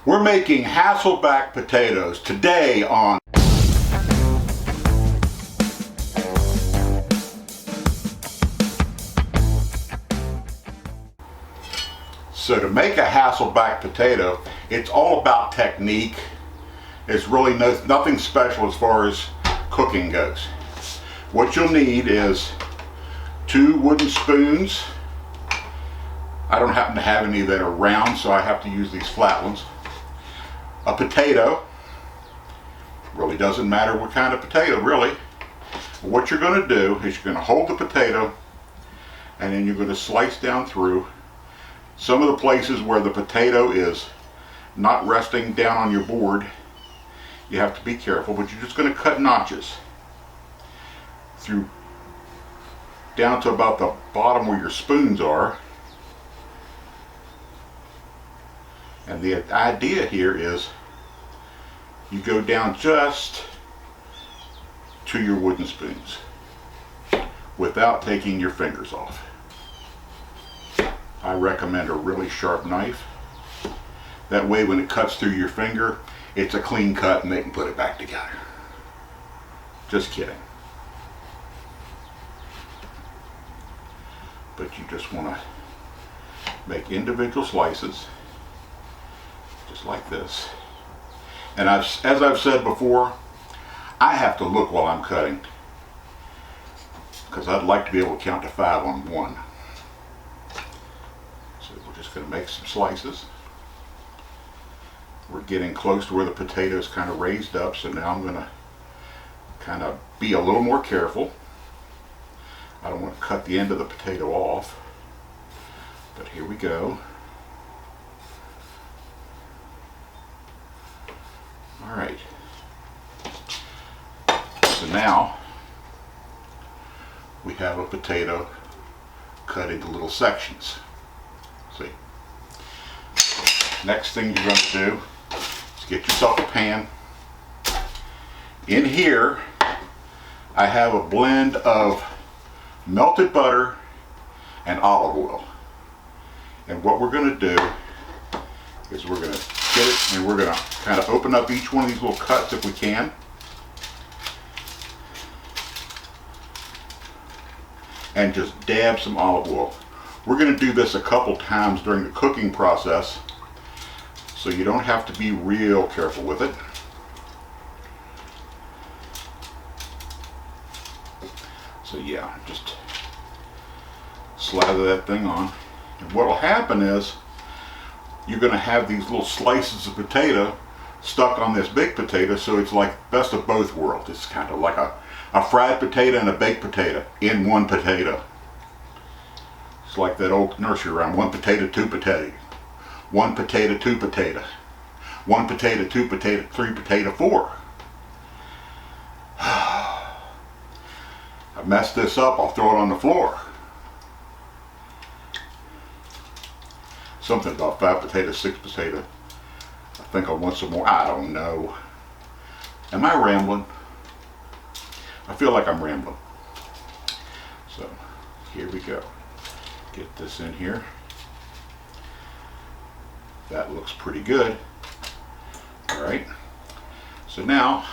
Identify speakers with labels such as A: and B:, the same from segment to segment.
A: We're making Hasselback potatoes today on So to make a Hasselback potato, it's all about technique. It's really nothing special as far as cooking goes. What you'll need is 2 wooden spoons. I don't happen to have any that are round, so I have to use these flat ones. A potato. Really doesn't matter what kind of potato, really. What you're going to do is you're going to hold the potato and then you're going to slice down through. Some of the places where the potato is not resting down on your board, you have to be careful, but you're just going to cut notches through down to about the bottom where your spoons are. And the idea here is you go down just to your wooden spoons without taking your fingers off. I recommend a really sharp knife. That way when it cuts through your finger, it's a clean cut and they can put it back together. Just kidding. But you just want to make individual slices, just like this. And as I've said before, I have to look while I'm cutting, because I'd like to be able to count to 5 on one. So we're just going to make some slices. We're getting close to where the potato is kind of raised up, so now I'm going to kind of be a little more careful. I don't want to cut the end of the potato off, but here we go. All right. So now we have a potato cut into little sections. See? Next thing you're going to do is get yourself a pan. In here, I have a blend of melted butter and olive oil. And what we're going to do is we're going to get it and we're going to kind of open up each one of these little cuts if we can. And just dab some olive oil. We're going to do this a couple times during the cooking process, so you don't have to be real careful with it. So yeah, just slather that thing on. And what will happen is you're going to have these little slices of potato stuck on this big potato, so it's like best of both worlds. It's kind of like a fried potato and a baked potato in one potato. It's like that old nursery rhyme, 1 potato, 2 potato. 1 potato, 2 potato. 1 potato, 2 potato, 3 potato, 4. I messed this up, I'll throw it on the floor. Something about 5 potatoes, 6 potato. I think I want some more. I don't know. Am I rambling? I feel like I'm rambling. So here we go. Get this in here. That looks pretty good. All right. So now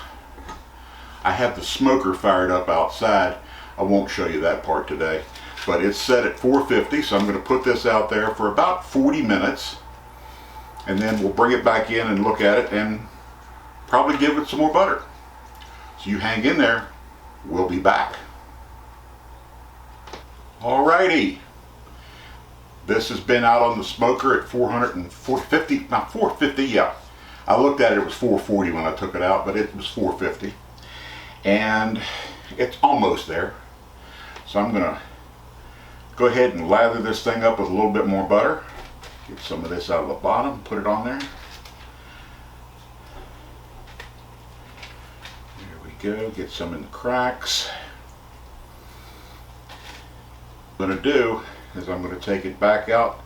A: I have the smoker fired up outside. I won't show you that part today, but it's set at 450, so I'm going to put this out there for about 40 minutes, and then we'll bring it back in and look at it and probably give it some more butter. So you hang in there, we'll be back. Alrighty, this has been out on the smoker at 450, not 450, yeah. I looked at it, it was 440 when I took it out, but it was 450. And it's almost there. So I'm gonna go ahead and lather this thing up with a little bit more butter. Get some of this out of the bottom, put it on there. There we go, get some in the cracks. What I'm gonna do is I'm gonna take it back out,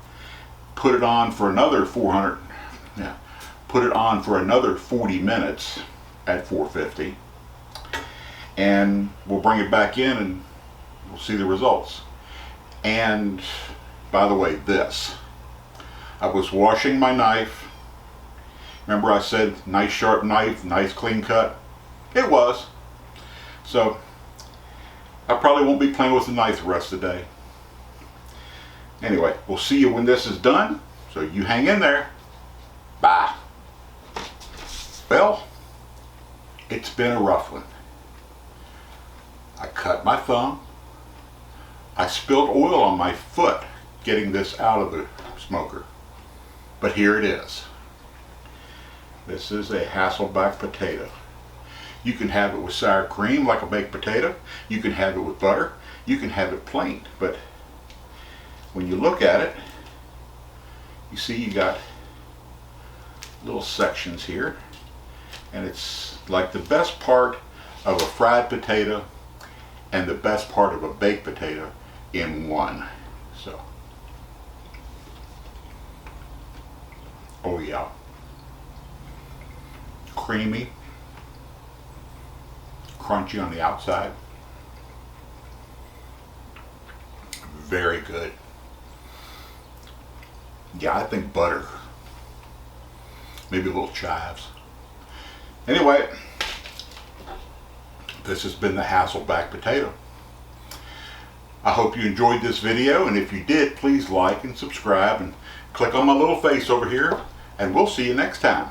A: put it on for another 40 minutes at 450. And we'll bring it back in and we'll see the results. And by the way, this, I was washing my knife Remember I said nice sharp knife, nice clean cut? It was. So I probably won't be playing with the knife the rest of the day. Anyway, we'll see you when this is done. So you hang in there. Bye. Well, it's been a rough one. I cut my thumb. I spilled oil on my foot getting this out of the smoker. But here it is. This is a Hasselback potato. You can have it with sour cream like a baked potato. You can have it with butter. You can have it plain. But when you look at it, you see you got little sections here. And it's like the best part of a fried potato and the best part of a baked potato in one. So, oh yeah. Creamy, crunchy on the outside. Very good. Yeah, I think butter. Maybe a little chives. Anyway, this has been the Hasselback potato. I hope you enjoyed this video, and if you did, please like and subscribe and click on my little face over here, and we'll see you next time.